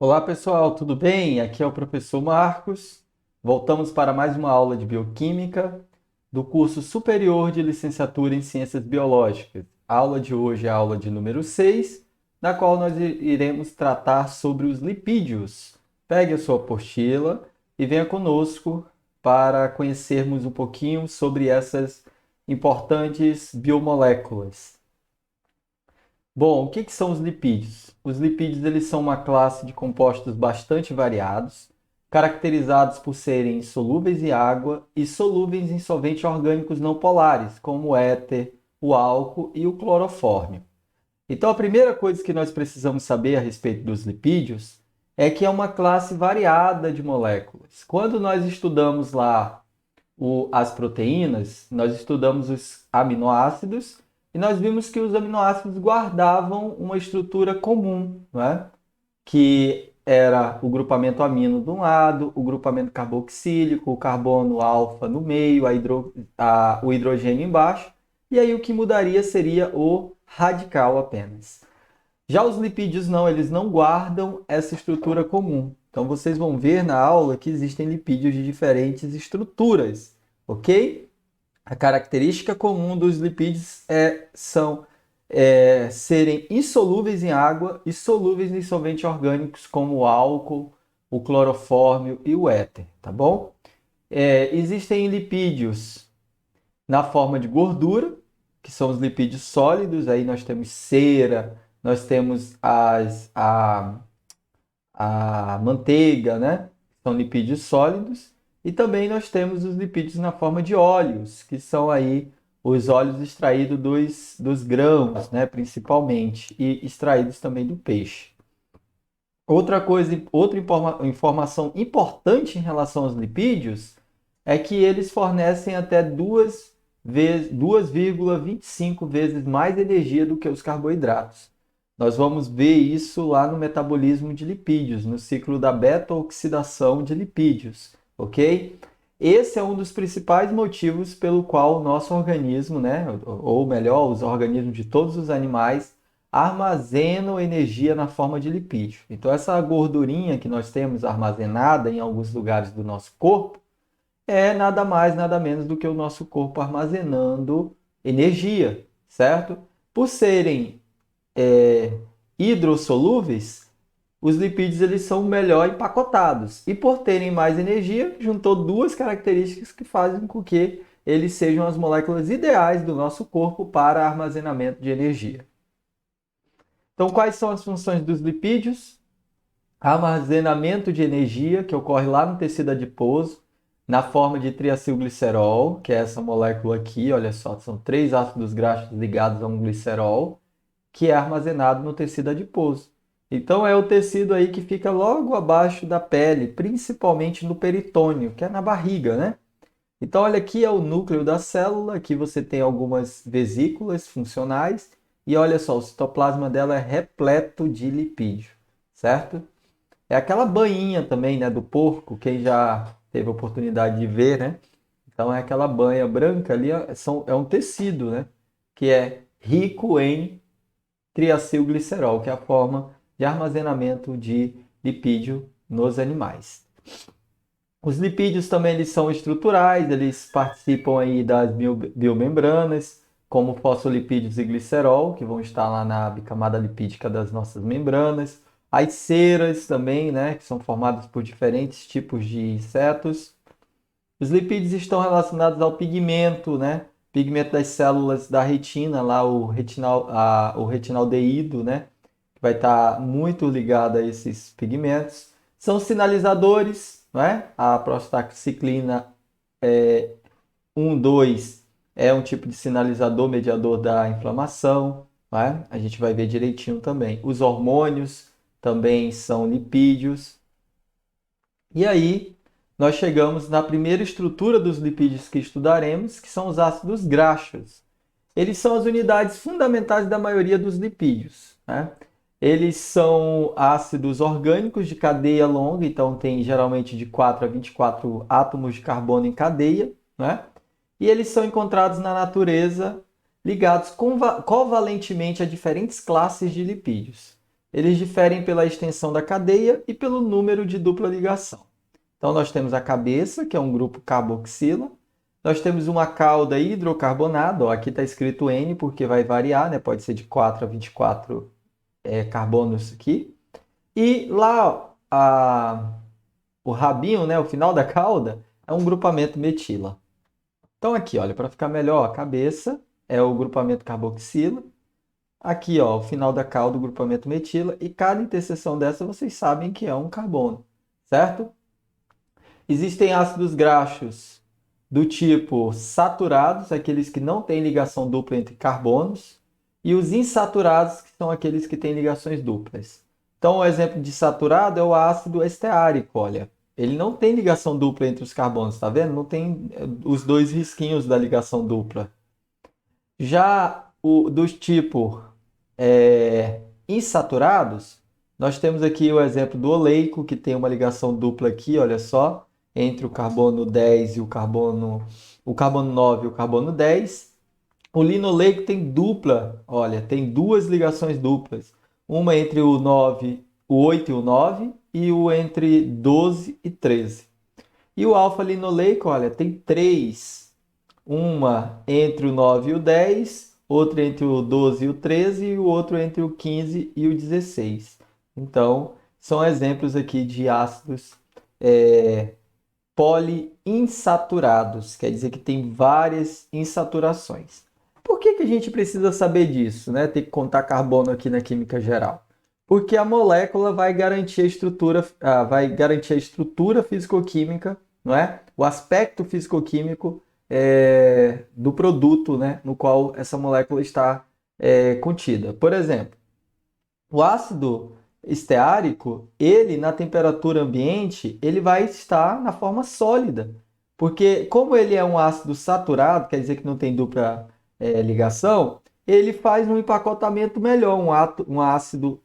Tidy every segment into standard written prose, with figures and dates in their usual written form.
Olá pessoal, tudo bem? Aqui é o professor Marcos. Voltamos para mais uma aula de Bioquímica do curso superior de licenciatura em Ciências Biológicas. A aula de hoje é a aula de número 6, na qual nós iremos tratar sobre os lipídios. Pegue a sua apostila e venha conosco para conhecermos um pouquinho sobre essas importantes biomoléculas. Bom, o que são os lipídios? Os lipídios eles são uma classe de compostos bastante variados, caracterizados por serem solúveis em água e solúveis em solventes orgânicos não polares, como o éter, o álcool e o clorofórmio. Então, a primeira coisa que nós precisamos saber a respeito dos lipídios é que é uma classe variada de moléculas. Quando nós estudamos lá as proteínas, nós estudamos os aminoácidos e nós vimos que os aminoácidos guardavam uma estrutura comum, né? Que era o grupamento amino de um lado, o grupamento carboxílico, o carbono alfa no meio, o hidrogênio embaixo, e aí o que mudaria seria o radical apenas. Já os lipídios não, eles não guardam essa estrutura comum. Então vocês vão ver na aula que existem lipídios de diferentes estruturas, ok? A característica comum dos lipídios são serem insolúveis em água e solúveis em solventes orgânicos como o álcool, o clorofórmio e o éter, tá bom? Existem lipídios na forma de gordura, que são os lipídios sólidos, aí nós temos cera, nós temos a manteiga, né? São lipídios sólidos. E também nós temos os lipídios na forma de óleos, que são aí os óleos extraídos dos grãos, né? Principalmente, e extraídos também do peixe. Outra informação importante em relação aos lipídios é que eles fornecem até 2,25 vezes mais energia do que os carboidratos. Nós vamos ver isso lá no metabolismo de lipídios, no ciclo da beta-oxidação de lipídios, ok? Esse é um dos principais motivos pelo qual o nosso organismo, né, ou melhor, os organismos de todos os animais, armazenam energia na forma de lipídio. Então, essa gordurinha que nós temos armazenada em alguns lugares do nosso corpo é nada mais, nada menos do que o nosso corpo armazenando energia, certo? Por serem hidrossolúveis, os lipídios eles são melhor empacotados. E por terem mais energia, juntou duas características que fazem com que eles sejam as moléculas ideais do nosso corpo para armazenamento de energia. Então, quais são as funções dos lipídios? Armazenamento de energia, que ocorre lá no tecido adiposo, na forma de triacilglicerol, que é essa molécula aqui, olha só, são três ácidos graxos ligados a um glicerol, que é armazenado no tecido adiposo. Então é o tecido aí que fica logo abaixo da pele, principalmente no peritônio, que é na barriga, né? Então olha aqui é o núcleo da célula, aqui você tem algumas vesículas funcionais e olha só, o citoplasma dela é repleto de lipídio, certo? É aquela banhinha também, né, do porco, quem já teve a oportunidade de ver, né? Então é aquela banha branca ali, é um tecido, né? Que é rico em triacilglicerol, que é a forma de armazenamento de lipídio nos animais. Os lipídios também eles são estruturais, eles participam aí das biomembranas, como fosfolipídios e glicerol, que vão estar lá na bicamada lipídica das nossas membranas. As ceras também, né, que são formadas por diferentes tipos de insetos. Os lipídios estão relacionados ao pigmento, né? Pigmento das células da retina, lá o retinaldeído, né? Que vai estar muito ligado a esses pigmentos. São sinalizadores, né? A prostaxiclina 1,2 é um tipo de sinalizador mediador da inflamação, né? A gente vai ver direitinho também. Os hormônios também são lipídios. E aí, nós chegamos na primeira estrutura dos lipídios que estudaremos, que são os ácidos graxos. Eles são as unidades fundamentais da maioria dos lipídios, né? Eles são ácidos orgânicos de cadeia longa, então tem geralmente de 4 a 24 átomos de carbono em cadeia, né? E eles são encontrados na natureza ligados covalentemente a diferentes classes de lipídios. eles diferem pela extensão da cadeia e pelo número de dupla ligação. Então, nós temos a cabeça, que é um grupo carboxila. Nós temos uma cauda hidrocarbonada, ó, aqui está escrito N porque vai variar, né? Pode ser de 4 a 24 carbonos aqui. E lá o rabinho, né, o final da cauda, é um grupamento metila. Então aqui, olha, para ficar melhor, a cabeça é o grupamento carboxila. Aqui, ó, o final da cauda, o grupamento metila. E cada interseção dessa vocês sabem que é um carbono, certo? Existem ácidos graxos do tipo saturados, aqueles que não têm ligação dupla entre carbonos, e os insaturados, que são aqueles que têm ligações duplas. Então, o exemplo de saturado é o ácido esteárico, olha. Ele não tem ligação dupla entre os carbonos, tá vendo? Não tem os dois risquinhos da ligação dupla. Já dos tipos insaturados, nós temos aqui o exemplo do oleico, que tem uma ligação dupla aqui, olha só, entre o carbono 10 e o carbono 9 e o carbono 10. O linoleico tem dupla, olha, tem duas ligações duplas. Uma entre o 9, o 8 e o 9 e o entre 12 e 13. E o alfa-linoleico, olha, tem três. Uma entre o 9 e o 10, outra entre o 12 e o 13 e o outro entre o 15 e o 16. Então, são exemplos aqui de ácidos poliinsaturados, quer dizer que tem várias insaturações. Por que a gente precisa saber disso, né? Tem que contar carbono aqui na química geral. Porque a molécula vai garantir a estrutura físico-química, não é? O aspecto físico-químico do produto, né? No qual essa molécula está contida. Por exemplo, o ácido esteárico, ele na temperatura ambiente, ele vai estar na forma sólida. Porque como ele é um ácido saturado, quer dizer que não tem dupla ligação, ele faz um empacotamento melhor. Um ácido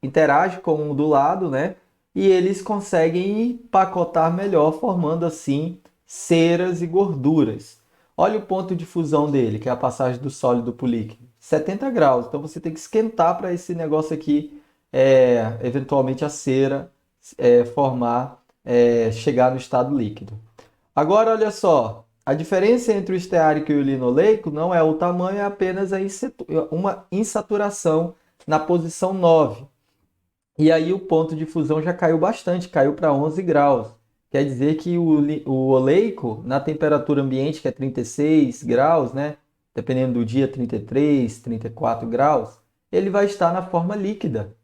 interage com um do lado, né? E eles conseguem empacotar melhor, formando assim ceras e gorduras. Olha o ponto de fusão dele, que é a passagem do sólido para o líquido. 70 graus. Então você tem que esquentar para esse negócio aqui, eventualmente a cera formar, chegar no estado líquido. Agora, olha só. A diferença entre o esteárico e o linoleico não é o tamanho, é apenas uma insaturação na posição 9. E aí o ponto de fusão já caiu bastante, caiu para 11 graus. Quer dizer que o oleico, na temperatura ambiente, que é 36 graus, né? Dependendo do dia, 33, 34 graus, ele vai estar na forma líquida.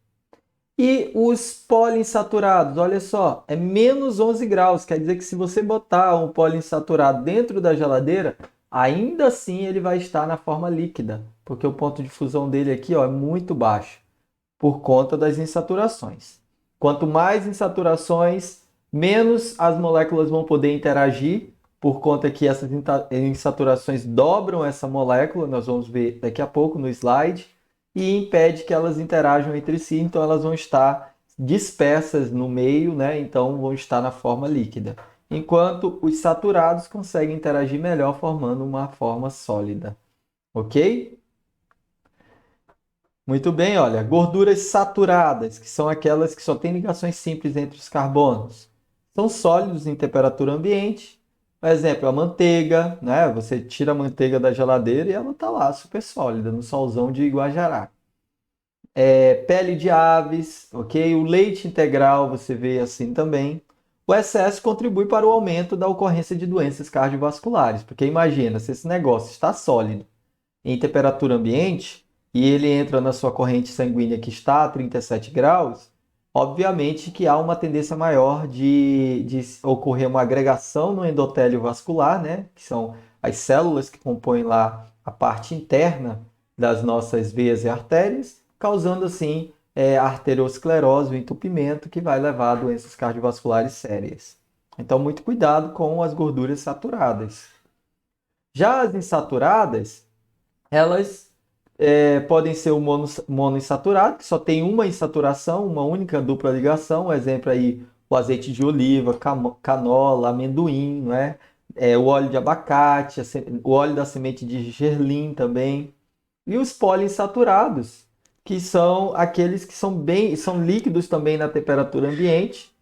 E os poliinsaturados, olha só, é menos 11 graus. Quer dizer que se você botar um poliinsaturado dentro da geladeira, ainda assim ele vai estar na forma líquida, porque o ponto de fusão dele aqui, ó, é muito baixo, por conta das insaturações. Quanto mais insaturações, menos as moléculas vão poder interagir, por conta que essas insaturações dobram essa molécula, nós vamos ver daqui a pouco no slide, e impede que elas interajam entre si, então elas vão estar dispersas no meio, né? Então vão estar na forma líquida. Enquanto os saturados conseguem interagir melhor, formando uma forma sólida. Ok? Muito bem, olha, gorduras saturadas, que são aquelas que só têm ligações simples entre os carbonos. São sólidos em temperatura ambiente. Por exemplo, a manteiga, né? Você tira a manteiga da geladeira e ela está lá, super sólida, no solzão de Guajará. Pele de aves, ok? O leite integral você vê assim também. O excesso contribui para o aumento da ocorrência de doenças cardiovasculares, porque imagina, se esse negócio está sólido em temperatura ambiente e ele entra na sua corrente sanguínea que está a 37 graus, obviamente que há uma tendência maior de ocorrer uma agregação no endotélio vascular, né? Que são as células que compõem lá a parte interna das nossas veias e artérias, causando assim arteriosclerose, o entupimento, que vai levar a doenças cardiovasculares sérias. Então, muito cuidado com as gorduras saturadas. Já as insaturadas, elas podem ser o monoinsaturado, que só tem uma insaturação, uma única dupla ligação. Exemplo aí, o azeite de oliva, canola, amendoim, né? O óleo de abacate, o óleo da semente de gerlim também. E os poliinsaturados, que são aqueles que são líquidos também na temperatura ambiente.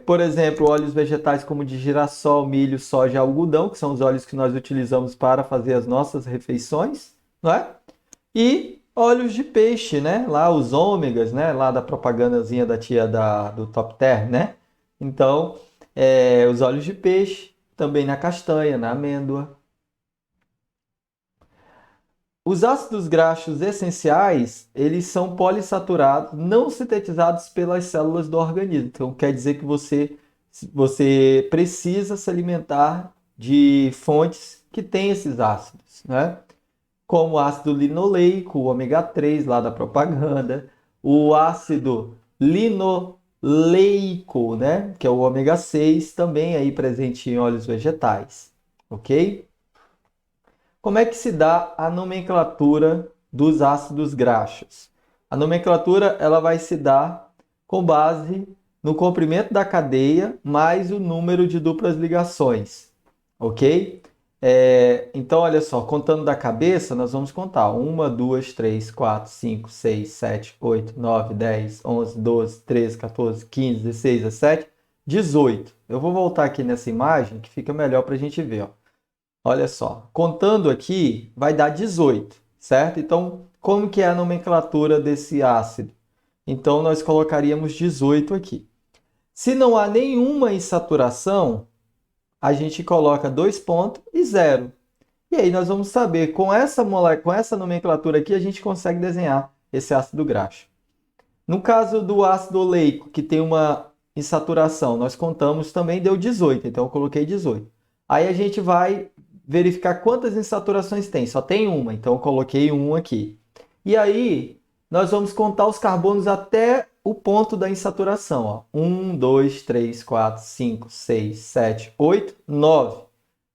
Por exemplo, óleos vegetais como de girassol, milho, soja e algodão, que são os óleos que nós utilizamos para fazer as nossas refeições, não é? E óleos de peixe, né? Lá os ômegas, né? Lá da propagandazinha da tia do Top Term, né? Então, os óleos de peixe, também na castanha, na amêndoa. Os ácidos graxos essenciais, eles são polissaturados, não sintetizados pelas células do organismo. Então, quer dizer que você precisa se alimentar de fontes que têm esses ácidos, né? Como o ácido linoleico, o ômega 3 lá da propaganda, o ácido linoleico, né? Que é o ômega 6, também aí presente em óleos vegetais, ok? Como é que se dá a nomenclatura dos ácidos graxos? A nomenclatura ela vai se dar com base no comprimento da cadeia mais o número de duplas ligações, ok? Então, olha só, contando da cabeça, nós vamos contar 1, 2, 3, 4, 5, 6, 7, 8, 9, 10, 11, 12, 13, 14, 15, 16, 17, 18. Eu vou voltar aqui nessa imagem que fica melhor para a gente ver, ó. Olha só, contando aqui vai dar 18, certo? Então, como que é a nomenclatura desse ácido? Então, nós colocaríamos 18 aqui. Se não há nenhuma insaturação, a gente coloca 2 pontos e 0. E aí nós vamos saber, com essa nomenclatura aqui, a gente consegue desenhar esse ácido graxo. No caso do ácido oleico, que tem uma insaturação, nós contamos também, deu 18, então eu coloquei 18. Aí a gente vai verificar quantas insaturações tem. Só tem uma, então eu coloquei 1 aqui. E aí nós vamos contar os carbonos até o ponto da insaturação. Ó. 1, 2, 3, 4, 5, 6, 7, 8, 9.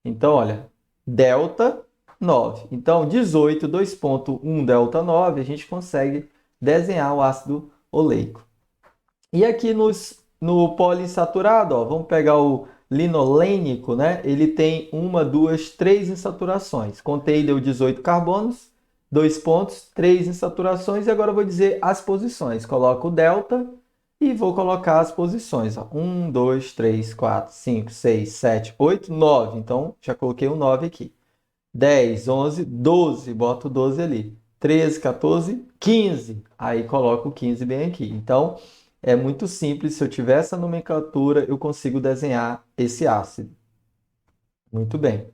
Então, olha, delta 9. Então, 18, 2,1 delta 9, a gente consegue desenhar o ácido oleico. E aqui no poliinsaturado, ó, vamos pegar o linolênico, né? Ele tem 1, 2, 3 insaturações. Contei, deu 18 carbonos, 2 pontos, 3 insaturações. E agora eu vou dizer as posições. Coloco o delta e vou colocar as posições. Ó. 1, 2, 3, 4, 5, 6, 7, 8, 9. Então, já coloquei um 9 aqui. 10, 11, 12. Boto o 12 ali. 13, 14, 15. Aí coloco o 15 bem aqui. Então, é muito simples. Se eu tiver essa nomenclatura, eu consigo desenhar esse ácido. Muito bem.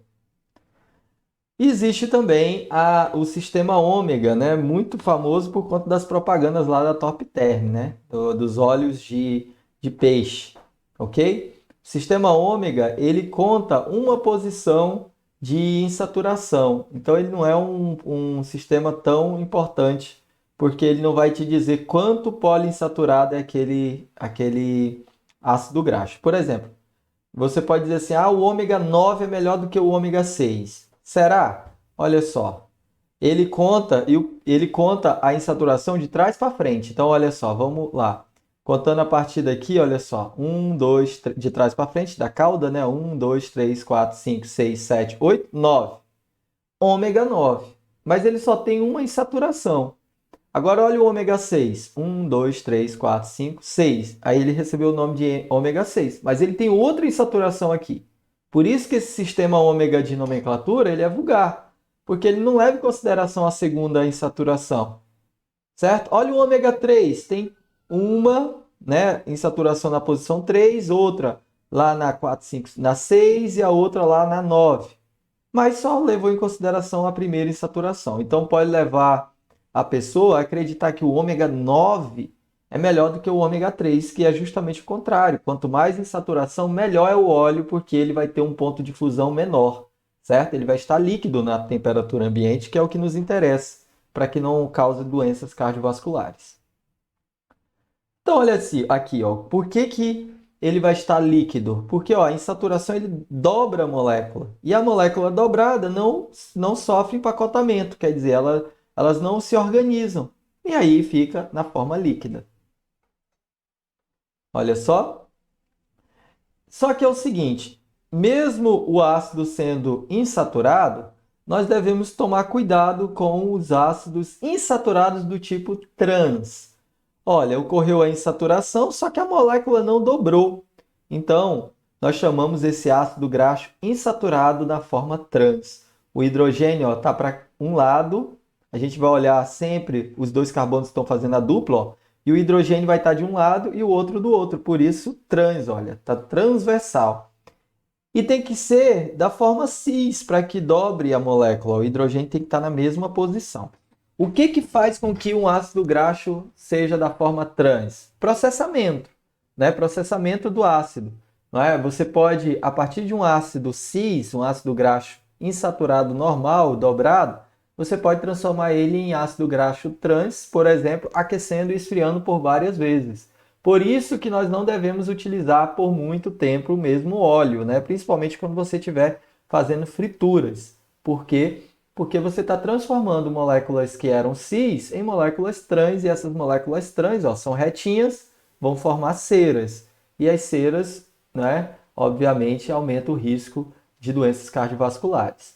Existe também o sistema ômega, né? Muito famoso por conta das propagandas lá da Top Term, né? Dos óleos de peixe, ok? O sistema ômega, ele conta uma posição de insaturação. Então, ele não é um sistema tão importante, porque ele não vai te dizer quanto poliinsaturado é aquele ácido graxo. Por exemplo, você pode dizer assim, o ômega 9 é melhor do que o ômega 6. Será? Olha só. Ele conta a insaturação de trás para frente. Então, olha só, vamos lá. Contando a partir daqui, olha só. 1, 2, de trás para frente, da cauda, né? 1, 2, 3, 4, 5, 6, 7, 8, 9. Ômega 9. Mas ele só tem uma insaturação. Agora olha o ômega 6. 1, 2, 3, 4, 5, 6. Aí ele recebeu o nome de ômega 6. Mas ele tem outra insaturação aqui. Por isso que esse sistema ômega de nomenclatura ele é vulgar. Porque ele não leva em consideração a segunda insaturação. Certo? Olha o ômega 3. Tem uma, né, insaturação na posição 3, outra lá na 4, 5, na 6 e a outra lá na 9. Mas só levou em consideração a primeira insaturação. Então pode levar a pessoa a acreditar que o ômega 9 é melhor do que o ômega 3, que é justamente o contrário. Quanto mais insaturação, melhor é o óleo, porque ele vai ter um ponto de fusão menor, certo? Ele vai estar líquido na temperatura ambiente, que é o que nos interessa, para que não cause doenças cardiovasculares. Então, olha aqui, ó, por que ele vai estar líquido? Porque ó, a insaturação ele dobra a molécula. E a molécula dobrada não sofre empacotamento, quer dizer, elas não se organizam. E aí fica na forma líquida. Olha só. Só que é o seguinte, mesmo o ácido sendo insaturado, nós devemos tomar cuidado com os ácidos insaturados do tipo trans. Olha, ocorreu a insaturação, só que a molécula não dobrou. Então, nós chamamos esse ácido graxo insaturado na forma trans. O hidrogênio está para um lado, a gente vai olhar sempre, os dois carbonos estão fazendo a dupla, ó, e o hidrogênio vai estar de um lado e o outro do outro, por isso trans, olha, está transversal. E tem que ser da forma cis para que dobre a molécula. O hidrogênio tem que estar na mesma posição. O que que faz com que um ácido graxo seja da forma trans? Processamento, né? Processamento do ácido. Não é? Você pode, a partir de um ácido cis, um ácido graxo insaturado normal, dobrado, você pode transformar ele em ácido graxo trans, por exemplo, aquecendo e esfriando por várias vezes. Por isso que nós não devemos utilizar por muito tempo o mesmo óleo, né? Principalmente quando você estiver fazendo frituras. Por quê? Porque você está transformando moléculas que eram cis em moléculas trans, e essas moléculas trans, ó, são retinhas, vão formar ceras. E as ceras, né, obviamente, aumentam o risco de doenças cardiovasculares.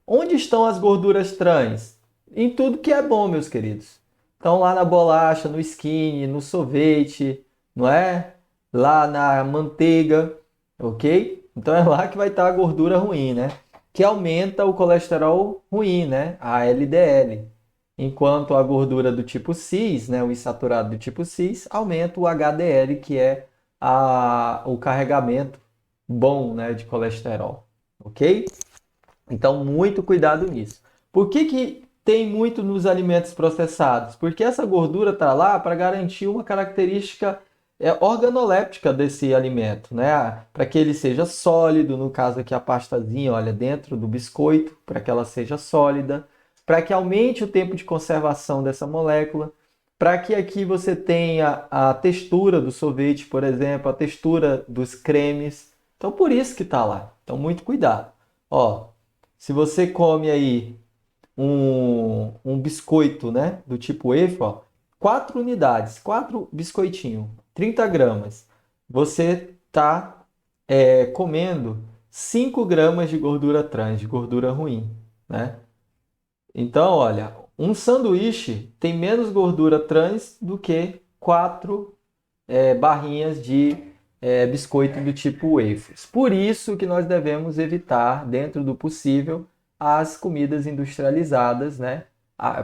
Onde estão as gorduras trans? Em tudo que é bom, meus queridos. Estão lá na bolacha, no skinny, no sorvete, não é? Lá na manteiga, ok? Então é lá que vai estar a gordura ruim, né? Que aumenta o colesterol ruim, né? A LDL. Enquanto a gordura do tipo cis, né? O insaturado do tipo cis, aumenta o HDL, que é o carregamento bom, né? De colesterol, ok? Então, muito cuidado nisso. Por que que tem muito nos alimentos processados? Porque essa gordura está lá para garantir uma característica organoléptica desse alimento, né? Para que ele seja sólido, no caso aqui a pastazinha, olha, dentro do biscoito, para que ela seja sólida, para que aumente o tempo de conservação dessa molécula, para que aqui você tenha a textura do sorvete, por exemplo, a textura dos cremes. Então, por isso que está lá. Então, muito cuidado. Ó, se você come aí um biscoito, né, do tipo wafer, ó, 4 unidades, 4 biscoitinhos, 30 gramas, você está comendo 5 gramas de gordura trans, de gordura ruim, né? Então, olha, um sanduíche tem menos gordura trans do que 4 barrinhas de biscoito do tipo wafers. Por isso que nós devemos evitar, dentro do possível, as comidas industrializadas, né?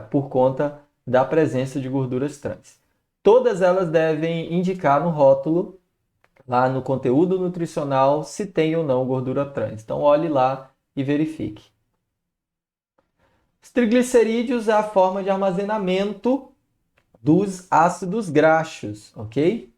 Por conta da presença de gorduras trans. Todas elas devem indicar no rótulo, lá no conteúdo nutricional, se tem ou não gordura trans. Então, olhe lá e verifique. Os triglicerídeos é a forma de armazenamento dos ácidos graxos, ok?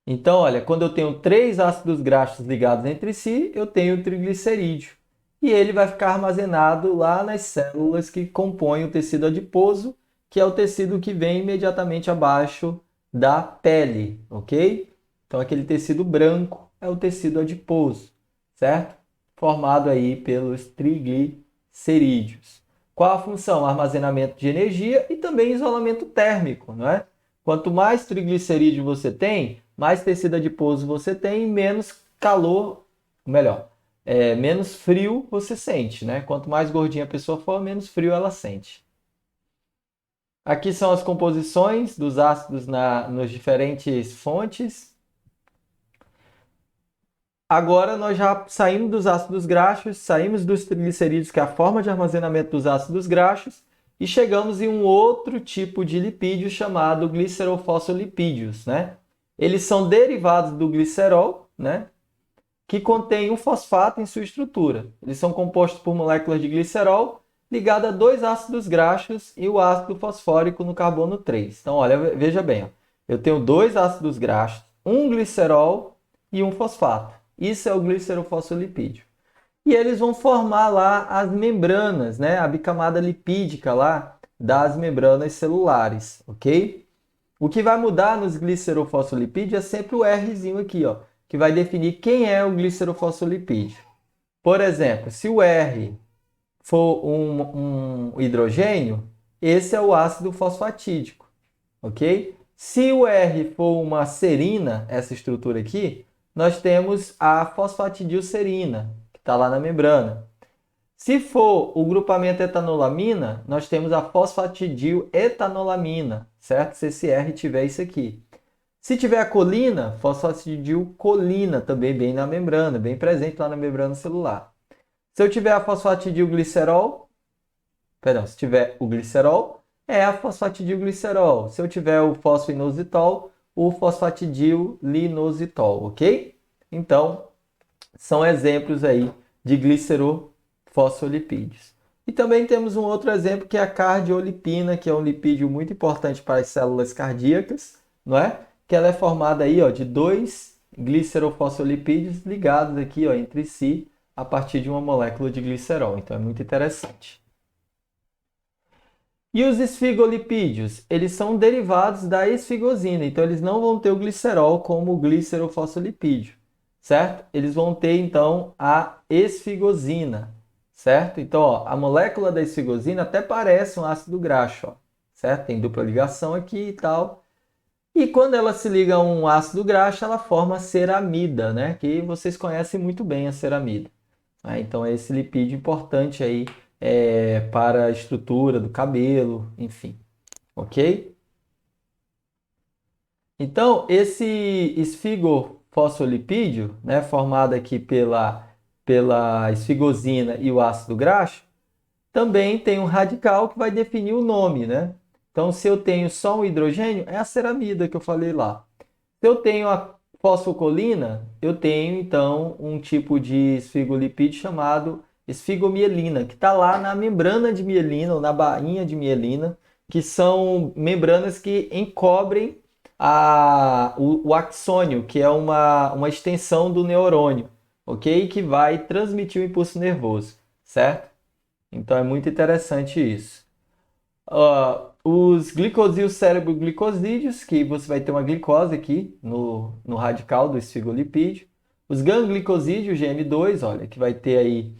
Então, olha, quando eu tenho 3 ácidos graxos ligados entre si, eu tenho o triglicerídeo. E ele vai ficar armazenado lá nas células que compõem o tecido adiposo, que é o tecido que vem imediatamente abaixo da pele, ok? Então, aquele tecido branco é o tecido adiposo, certo? Formado aí pelos triglicerídeos. Qual a função? Armazenamento de energia e também isolamento térmico, não é? Quanto mais triglicerídeo você tem, mais tecido adiposo você tem, menos calor, melhor, menos frio você sente, né? Quanto mais gordinha a pessoa for, menos frio ela sente. Aqui são as composições dos ácidos nas diferentes fontes. Agora nós já saímos dos ácidos graxos, saímos dos triglicerídeos, que é a forma de armazenamento dos ácidos graxos, e chegamos em um outro tipo de lipídio chamado glicerofosfolipídios, né? Eles são derivados do glicerol, né? Que contém um fosfato em sua estrutura. Eles são compostos por moléculas de glicerol ligadas a 2 ácidos graxos e o ácido fosfórico no carbono 3. Então, olha, veja bem, ó. Eu tenho 2 ácidos graxos, um glicerol e um fosfato. Isso é o glicerofosfolipídio. E eles vão formar lá as membranas, né? A bicamada lipídica lá das membranas celulares, ok? O que vai mudar nos glicerofosfolipídios é sempre o Rzinho aqui, ó, que vai definir quem é o glicerofosfolipídio. Por exemplo, se o R for um hidrogênio, esse é o ácido fosfatídico, ok? Se o R for uma serina, essa estrutura aqui, nós temos a fosfatidilcerina, que está lá na membrana. Se for o grupamento etanolamina, nós temos a fosfatidil-etanolamina, certo? Se esse R tiver isso aqui. Se tiver a colina, fosfatidilcolina, também bem na membrana, bem presente lá na membrana celular. Se eu tiver a fosfatidilglicerol, perdão, se tiver o glicerol, é a fosfatidilglicerol. Se eu tiver o fosfoinositol, o fosfatidillinositol, ok? Então, são exemplos aí de glicerofosfolipídios. E também temos um outro exemplo que é a cardiolipina, que é um lipídio muito importante para as células cardíacas, não é? Que ela é formada aí, ó, de dois glicerofosfolipídios ligados aqui, ó, entre si a partir de uma molécula de glicerol. Então é muito interessante. E os esfigolipídios, eles são derivados da esfigosina, então eles não vão ter o glicerol como o glicerofosfolipídio, certo? Eles vão ter então a esfigosina, certo? Então, ó, a molécula da esfigosina até parece um ácido graxo, ó, certo? Tem dupla ligação aqui e tal. E quando ela se liga a um ácido graxo, ela forma a ceramida, né? Que vocês conhecem muito bem a ceramida. Então, é esse lipídio importante aí para a estrutura do cabelo, enfim, ok? Então, esse esfigofosfolipídio, né, formado aqui pela esfigosina e o ácido graxo, também tem um radical que vai definir o nome, né? Então, se eu tenho só um hidrogênio, é a ceramida que eu falei lá. Se eu tenho a fosfocolina, eu tenho então um tipo de esfigolipídio chamado esfigomielina, que está lá na membrana de mielina ou na bainha de mielina, que são membranas que encobrem o axônio, que é uma extensão do neurônio, ok? Que vai transmitir o impulso nervoso, certo? Então é muito interessante isso. Os glicosídeos cérebro-glicosídeos, que você vai ter uma glicose aqui no radical do esfigolipídio. Os ganglicosídeos, GM2, olha, que vai ter aí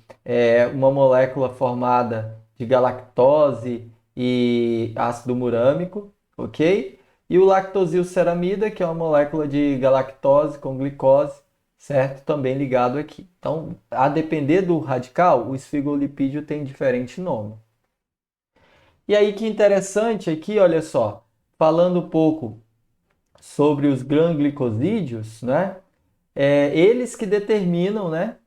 uma molécula formada de galactose e ácido murâmico, ok? E o lactosilceramida, que é uma molécula de galactose com glicose, certo? Também ligado aqui. Então, a depender do radical, o esfigolipídio tem diferente nome. E aí que interessante aqui, olha só, falando um pouco sobre os ganglicosídeos, né? Eles que determinam, né,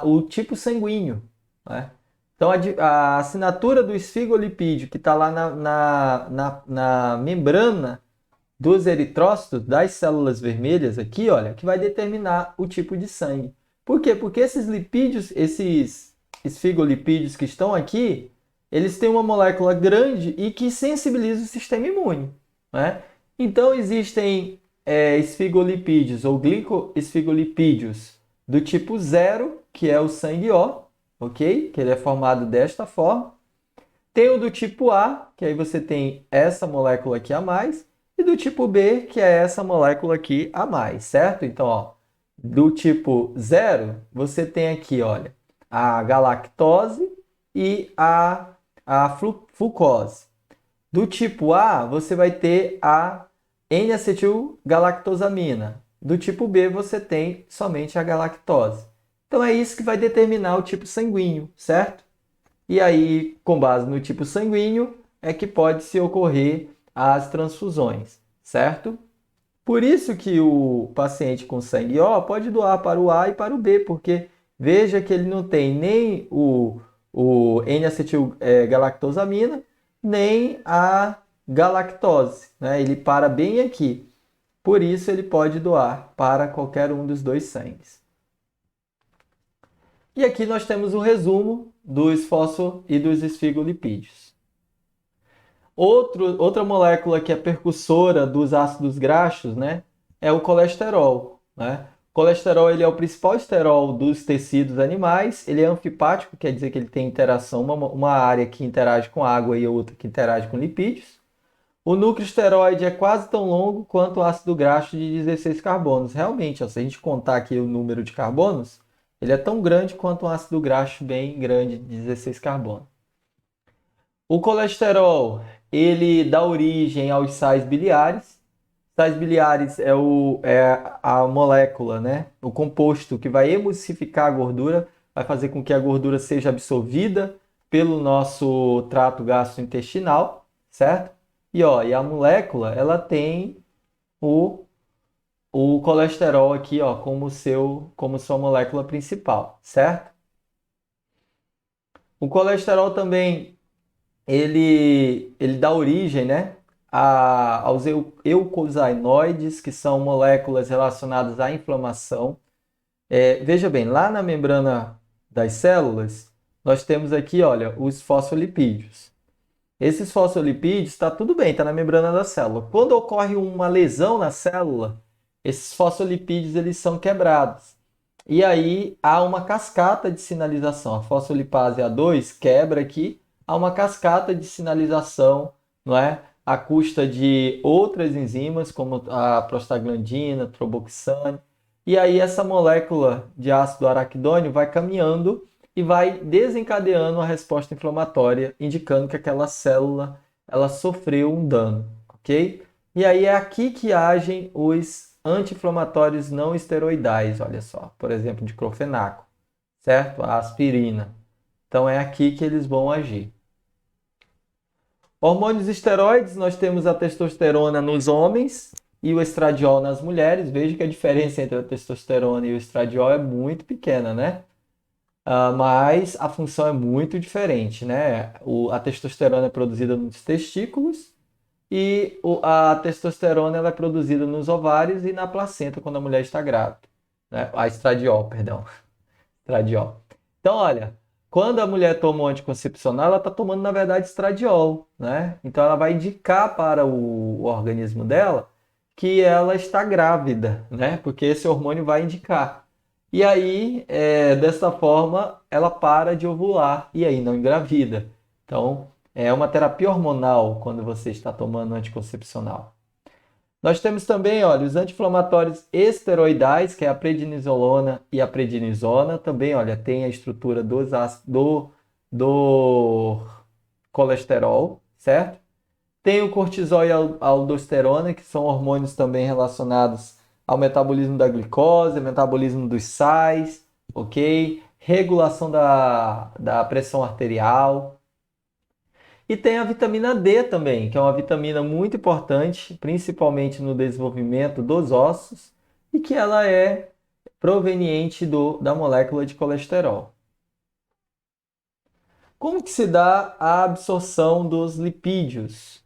o tipo sanguíneo, né? Então, a assinatura do esfigolipídio, que está lá na membrana dos eritrócitos, das células vermelhas aqui, olha, que vai determinar o tipo de sangue. Por quê? Porque esses lipídios, esses esfigolipídios que estão aqui, eles têm uma molécula grande e que sensibiliza o sistema imune, né? Então, existem esfigolipídios ou glicoesfigolipídios do tipo 0, que é o sangue O, ok? Que ele é formado desta forma. Tem o do tipo A, que aí você tem essa molécula aqui a mais, e do tipo B, que é essa molécula aqui a mais, certo? Então, ó, do tipo 0, você tem aqui, olha, a galactose e a fructose. Do tipo A, você vai ter a N-acetilgalactosamina. Do tipo B, você tem somente a galactose. Então, é isso que vai determinar o tipo sanguíneo, certo? E aí, com base no tipo sanguíneo, é que pode se ocorrer as transfusões, certo? Por isso que o paciente com sangue O pode doar para o A e para o B, porque veja que ele não tem nem o N-acetilgalactosamina, nem a galactose, né? Ele para bem aqui. Por isso ele pode doar para qualquer um dos dois sangues. E aqui nós temos o resumo dos fosfo e dos esfigolipídios. Outra molécula que é percussora dos ácidos graxos, né, é o colesterol, né? O colesterol ele é o principal esterol dos tecidos animais, ele é anfipático, quer dizer que ele tem interação, uma área que interage com água e outra que interage com lipídios. O núcleo esteroide é quase tão longo quanto o ácido graxo de 16 carbonos. Realmente, ó, se a gente contar aqui o número de carbonos, ele é tão grande quanto um ácido graxo bem grande de 16 carbonos. O colesterol, ele dá origem aos sais biliares. Sais biliares é a molécula, né? O composto que vai emulsificar a gordura. vai fazer com que a gordura seja absorvida pelo nosso trato gastrointestinal, certo? E, ó, e a molécula, ela tem o, o colesterol aqui, ó, como sua molécula principal, certo? O colesterol também, ele dá origem, né, aos eucosinoides, que são moléculas relacionadas à inflamação. Veja bem, lá na membrana das células, nós temos aqui, olha, os fosfolipídios. Esses fosfolipídios, está tudo bem, está na membrana da célula. Quando ocorre uma lesão na célula, esses fosfolipídios eles são quebrados. E aí há uma cascata de sinalização. A fosfolipase A2 quebra aqui, há uma cascata de sinalização, não é? À custa de outras enzimas, como a prostaglandina, tromboxane. E aí essa molécula de ácido araquidônico vai caminhando e vai desencadeando a resposta inflamatória, indicando que aquela célula ela sofreu um dano, ok? E aí é aqui que agem os anti-inflamatórios não esteroidais, olha só, por exemplo, diclofenaco, certo? A aspirina. Então é aqui que eles vão agir. Hormônios esteroides, nós temos a testosterona nos homens e o estradiol nas mulheres. Veja que a diferença entre a testosterona e o estradiol é muito pequena, né? Mas a função é muito diferente, né? A testosterona é produzida nos testículos e a testosterona ela é produzida nos ovários e na placenta quando a mulher está grávida, né? A estradiol, perdão. Estradiol. Então, olha, quando a mulher toma um anticoncepcional, ela está tomando, na verdade, estradiol, né? Então, ela vai indicar para o organismo dela que ela está grávida, né? Porque esse hormônio vai indicar. E aí, dessa forma, ela para de ovular e aí não engravida. Então, é uma terapia hormonal quando você está tomando anticoncepcional. Nós temos também, olha, os anti-inflamatórios esteroidais, que é a prednisolona e a prednisona. Também, olha, tem a estrutura do colesterol, certo? Tem o cortisol e a aldosterona, que são hormônios também relacionados ao metabolismo da glicose, metabolismo dos sais, ok? Regulação da pressão arterial. E tem a vitamina D também, que é uma vitamina muito importante, principalmente no desenvolvimento dos ossos, e que ela é proveniente da molécula de colesterol. Como que se dá a absorção dos lipídios?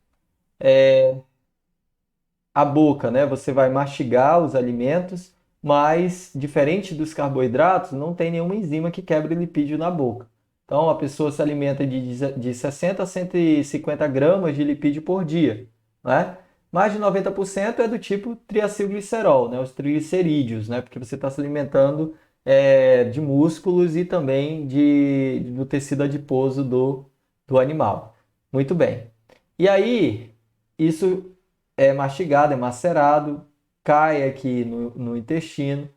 A boca, né? Você vai mastigar os alimentos, mas diferente dos carboidratos, não tem nenhuma enzima que quebre lipídio na boca. Então, a pessoa se alimenta de 60 a 150 gramas de lipídio por dia, né? Mais de 90% é do tipo triacilglicerol, né? Os triglicerídeos, né? Porque você está se alimentando de músculos e também do tecido adiposo do animal. Muito bem. E aí, isso é mastigado, é macerado, cai aqui no intestino.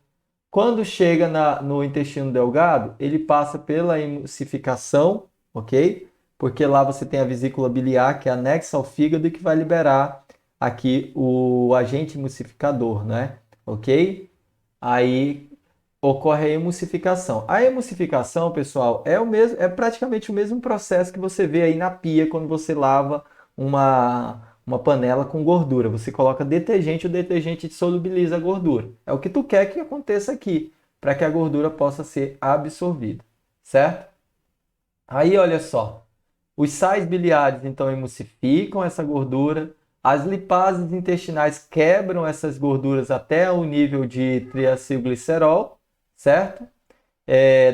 Quando chega no intestino delgado, ele passa pela emulsificação, ok? Porque lá você tem a vesícula biliar que é anexa ao fígado e que vai liberar aqui o agente emulsificador, né? Ok? Aí ocorre a emulsificação. A emulsificação, pessoal, é praticamente o mesmo processo que você vê aí na pia quando você lava uma panela com gordura. Você coloca detergente, o detergente solubiliza a gordura. É o que tu quer que aconteça aqui, para que a gordura possa ser absorvida, certo? Aí, olha só, os sais biliares então emulsificam essa gordura, as lipases intestinais quebram essas gorduras até o nível de triacilglicerol, certo?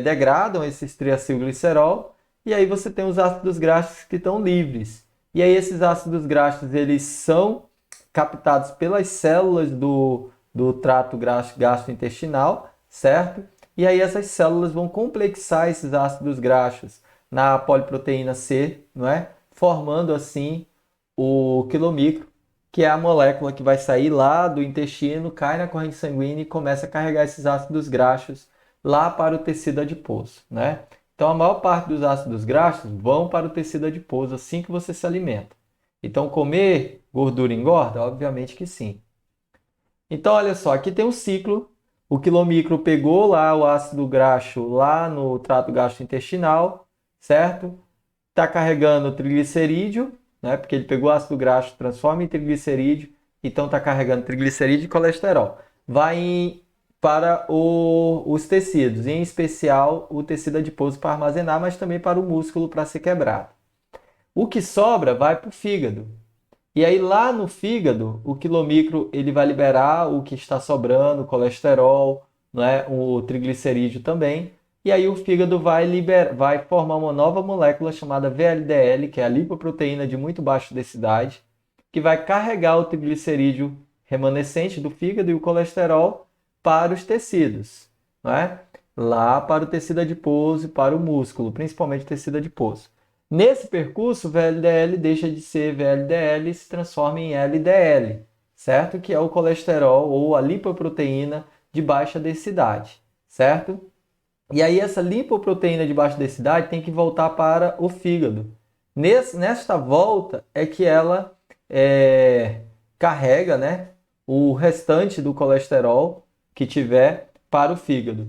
Degradam esses triacilglicerol e aí você tem os ácidos graxos que estão livres. E aí esses ácidos graxos eles são captados pelas células do trato gastrointestinal, certo? E aí essas células vão complexar esses ácidos graxos na poliproteína C, não é? Formando assim o quilomicro, que é a molécula que vai sair lá do intestino, cai na corrente sanguínea e começa a carregar esses ácidos graxos lá para o tecido adiposo, né? Então a maior parte dos ácidos graxos vão para o tecido adiposo assim que você se alimenta. Então comer gordura engorda? Obviamente que sim. Então olha só, aqui tem um ciclo. O quilomicro pegou lá o ácido graxo lá no trato gastrointestinal, certo? Está carregando triglicerídeo, né? Porque ele pegou o ácido graxo, transforma em triglicerídeo, então está carregando triglicerídeo e colesterol. Para os tecidos, em especial o tecido adiposo para armazenar, mas também para o músculo para ser quebrado. O que sobra vai para o fígado. E aí lá no fígado, o quilomicro ele vai liberar o que está sobrando, o colesterol, né, o triglicerídeo também. E aí o fígado vai formar uma nova molécula chamada VLDL, que é a lipoproteína de muito baixa densidade, que vai carregar o triglicerídeo remanescente do fígado e o colesterol para os tecidos, né? Lá para o tecido adiposo e para o músculo, principalmente o tecido adiposo. Nesse percurso, o VLDL deixa de ser VLDL e se transforma em LDL, certo? Que é o colesterol ou a lipoproteína de baixa densidade, certo? E aí essa lipoproteína de baixa densidade tem que voltar para o fígado. Nesta volta é que ela carrega, né, o restante do colesterol que tiver para o fígado.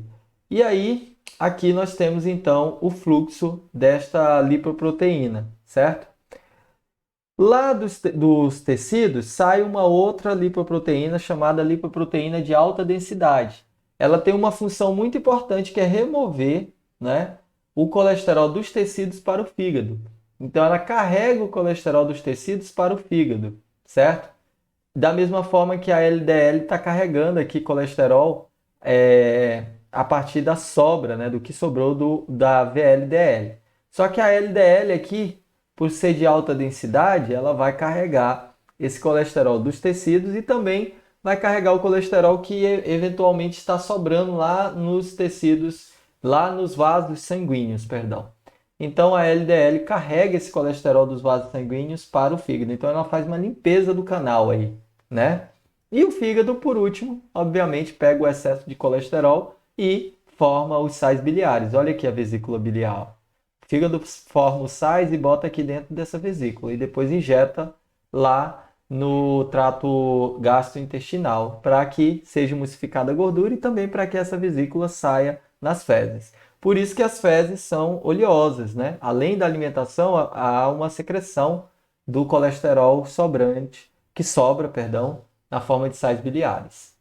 E aí, aqui nós temos então o fluxo desta lipoproteína, certo? Lá dos tecidos sai uma outra lipoproteína chamada lipoproteína de alta densidade. Ela tem uma função muito importante que é remover, né, o colesterol dos tecidos para o fígado. Então ela carrega o colesterol dos tecidos para o fígado, certo? Da mesma forma que a LDL está carregando aqui colesterol a partir da sobra, né, do que sobrou da VLDL. Só que a LDL aqui, por ser de alta densidade, ela vai carregar esse colesterol dos tecidos e também vai carregar o colesterol que eventualmente está sobrando lá nos tecidos, lá nos vasos sanguíneos, perdão. Então a LDL carrega esse colesterol dos vasos sanguíneos para o fígado. Então ela faz uma limpeza do canal aí, né? E o fígado, por último, obviamente pega o excesso de colesterol e forma os sais biliares. Olha aqui a vesícula biliar. O fígado forma os sais e bota aqui dentro dessa vesícula e depois injeta lá no trato gastrointestinal para que seja emulsificada a gordura e também para que essa vesícula saia nas fezes. Por isso que as fezes são oleosas, né? Além da alimentação, há uma secreção do colesterol que sobra, perdão, na forma de sais biliares.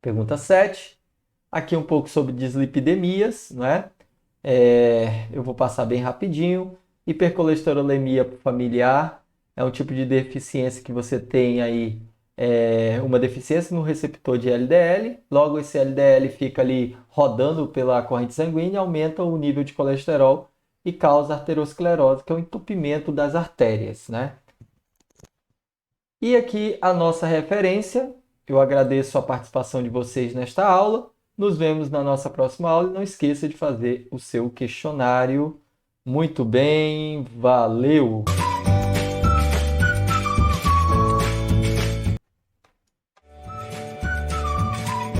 Pergunta 7. Aqui um pouco sobre dislipidemias, né? Eu vou passar bem rapidinho. Hipercolesterolemia familiar é um tipo de deficiência que você tem aí, uma deficiência no receptor de LDL. Logo, esse LDL fica ali rodando pela corrente sanguínea, aumenta o nível de colesterol e causa arteriosclerose, que é o entupimento das artérias, né? E aqui a nossa referência. Eu agradeço a participação de vocês nesta aula. Nos vemos na nossa próxima aula e não esqueça de fazer o seu questionário. Muito bem, valeu!